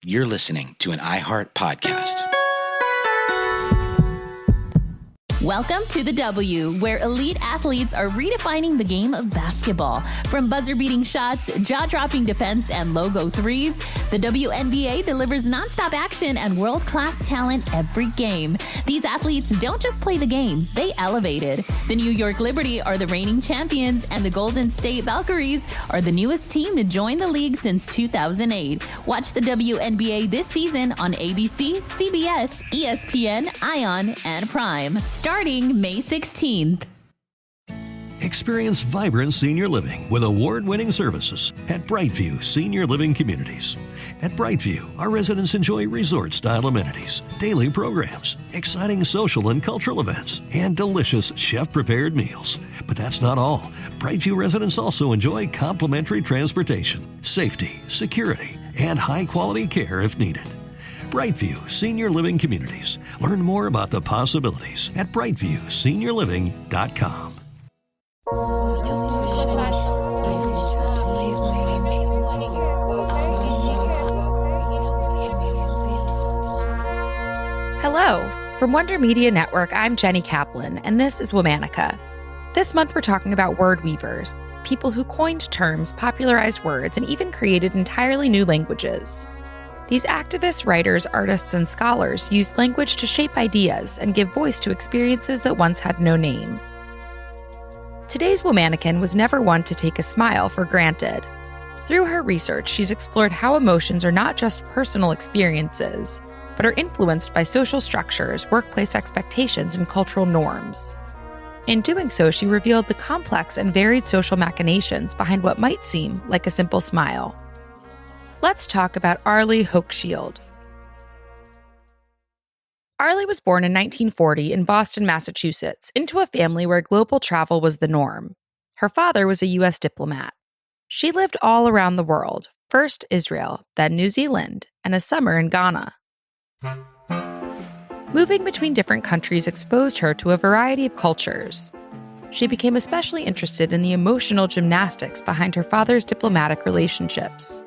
You're listening to an iHeart podcast. Welcome to the W, where elite athletes are redefining the game of basketball. From buzzer-beating shots, jaw-dropping defense, and logo threes, the WNBA delivers nonstop action and world-class talent every game. These athletes don't just play the game, they elevate it. The New York Liberty are the reigning champions, and the Golden State Valkyries are the newest team to join the league since 2008. Watch the WNBA this season on ABC, CBS, ESPN, ION, and Prime. Starting May 16th. Experience vibrant senior living with award-winning services at Brightview Senior Living Communities. At Brightview, our residents enjoy resort-style amenities, daily programs, exciting social and cultural events, and delicious chef-prepared meals. But that's not all. Brightview residents also enjoy complimentary transportation, safety, security, and high-quality care if needed. Brightview Senior Living Communities. Learn more about the possibilities at brightviewseniorliving.com. Hello. From Wonder Media Network, I'm Jenny Kaplan, and this is Womanica. This month we're talking about word weavers, people who coined terms, popularized words, and even created entirely new languages. These activists, writers, artists, and scholars used language to shape ideas and give voice to experiences that once had no name. Today's Womanican was never one to take a smile for granted. Through her research, she's explored how emotions are not just personal experiences, but are influenced by social structures, workplace expectations, and cultural norms. In doing so, she revealed the complex and varied social machinations behind what might seem like a simple smile. Let's talk about Arlie Hochschild. Arlie was born in 1940 in Boston, Massachusetts, into a family where global travel was the norm. Her father was a U.S. diplomat. She lived all around the world, first Israel, then New Zealand, and a summer in Ghana. Moving between different countries exposed her to a variety of cultures. She became especially interested in the emotional gymnastics behind her father's diplomatic relationships.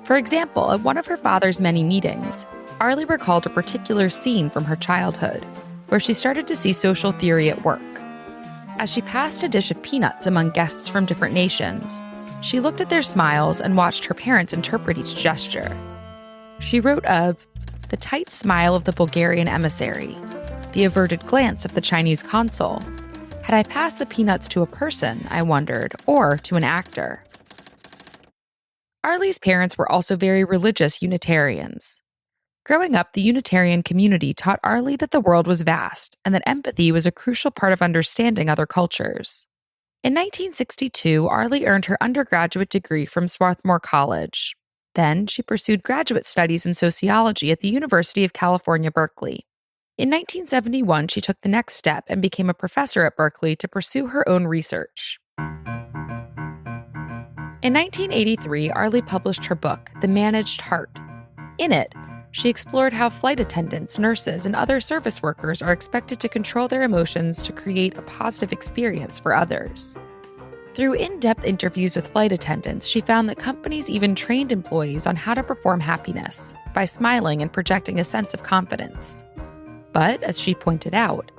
For example, at one of her father's many meetings, Arlie recalled a particular scene from her childhood, where she started to see social theory at work. As she passed a dish of peanuts among guests from different nations, she looked at their smiles and watched her parents interpret each gesture. She wrote of the tight smile of the Bulgarian emissary, the averted glance of the Chinese consul. Had I passed the peanuts to a person, I wondered, or to an actor? Arlie's parents were also very religious Unitarians. Growing up, the Unitarian community taught Arlie that the world was vast and that empathy was a crucial part of understanding other cultures. In 1962, Arlie earned her undergraduate degree from Swarthmore College. Then, she pursued graduate studies in sociology at the University of California, Berkeley. In 1971, she took the next step and became a professor at Berkeley to pursue her own research. In 1983, Arlie published her book, The Managed Heart. In it, she explored how flight attendants, nurses, and other service workers are expected to control their emotions to create a positive experience for others. Through in-depth interviews with flight attendants, she found that companies even trained employees on how to perform happiness by smiling and projecting a sense of confidence. But, as she pointed out,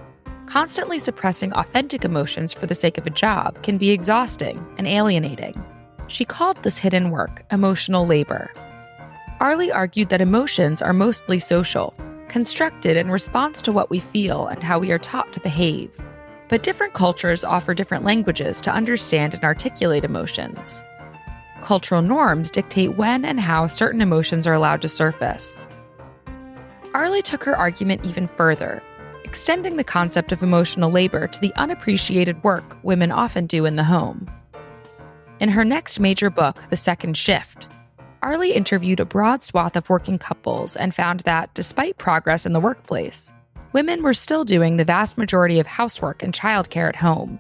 constantly suppressing authentic emotions for the sake of a job can be exhausting and alienating. She called this hidden work emotional labor. Arlie argued that emotions are mostly social, constructed in response to what we feel and how we are taught to behave. But different cultures offer different languages to understand and articulate emotions. Cultural norms dictate when and how certain emotions are allowed to surface. Arlie took her argument even further, extending the concept of emotional labor to the unappreciated work women often do in the home. In her next major book, The Second Shift, Arlie interviewed a broad swath of working couples and found that, despite progress in the workplace, women were still doing the vast majority of housework and childcare at home.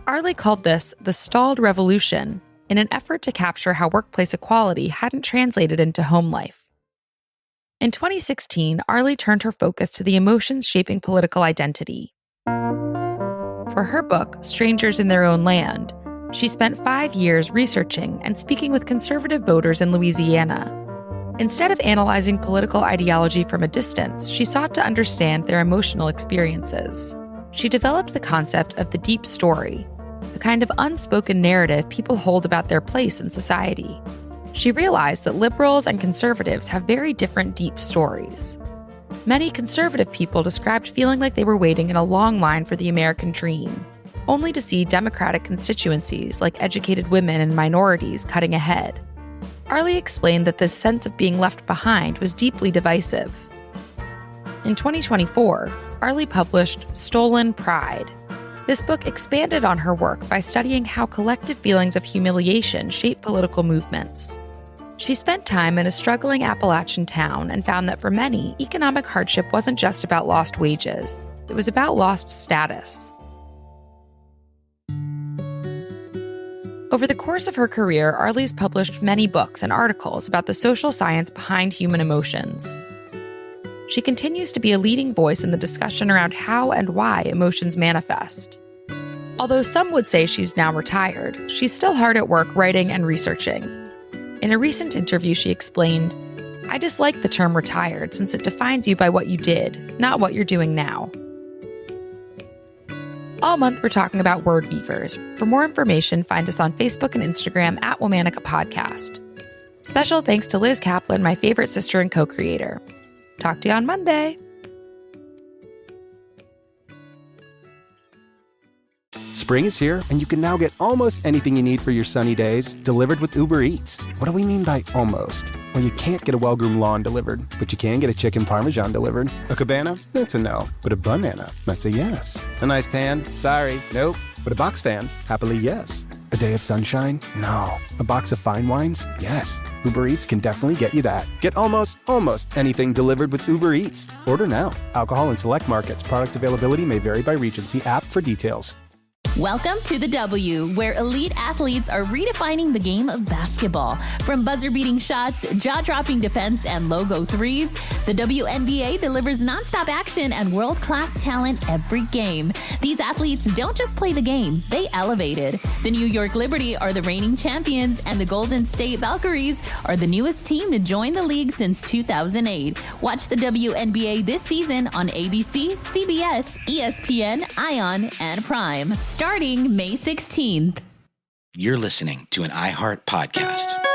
Arlie called this the stalled revolution in an effort to capture how workplace equality hadn't translated into home life. In 2016, Arlie turned her focus to the emotions shaping political identity. For her book, Strangers in Their Own Land, she spent 5 years researching and speaking with conservative voters in Louisiana. Instead of analyzing political ideology from a distance, she sought to understand their emotional experiences. She developed the concept of the deep story, the kind of unspoken narrative people hold about their place in society. She realized that liberals and conservatives have very different deep stories. Many conservative people described feeling like they were waiting in a long line for the American dream, only to see Democratic constituencies like educated women and minorities cutting ahead. Arlie explained that this sense of being left behind was deeply divisive. In 2024, Arlie published Stolen Pride. This book expanded on her work by studying how collective feelings of humiliation shape political movements. She spent time in a struggling Appalachian town and found that for many, economic hardship wasn't just about lost wages, it was about lost status. Over the course of her career, Arlie's published many books and articles about the social science behind human emotions. She continues to be a leading voice in the discussion around how and why emotions manifest. Although some would say she's now retired, she's still hard at work writing and researching. In a recent interview, she explained, "I dislike the term retired since it defines you by what you did, not what you're doing now." All month, we're talking about word weavers. For more information, find us on Facebook and Instagram at Womanica Podcast. Special thanks to Liz Kaplan, my favorite sister and co-creator. Talk to you on Monday. Spring is here, and you can now get almost anything you need for your sunny days delivered with Uber Eats. What do we mean by almost? Well, you can't get a well-groomed lawn delivered, but you can get a chicken parmesan delivered. A cabana? That's a no. But a banana? That's a yes. A nice tan? Sorry, nope. But a box fan? Happily, yes. A day of sunshine? No. A box of fine wines? Yes. Uber Eats can definitely get you that. Get almost anything delivered with Uber Eats. Order now. Alcohol in select markets. Product availability may vary by region. See app for details. Welcome to the W, where elite athletes are redefining the game of basketball. From buzzer-beating shots, jaw-dropping defense, and logo threes, the WNBA delivers nonstop action and world-class talent every game. These athletes don't just play the game, they elevate it. The New York Liberty are the reigning champions, and the Golden State Valkyries are the newest team to join the league since 2008. Watch the WNBA this season on ABC, CBS, ESPN, ION, and Prime. Starting May 16th. You're listening to an iHeart podcast.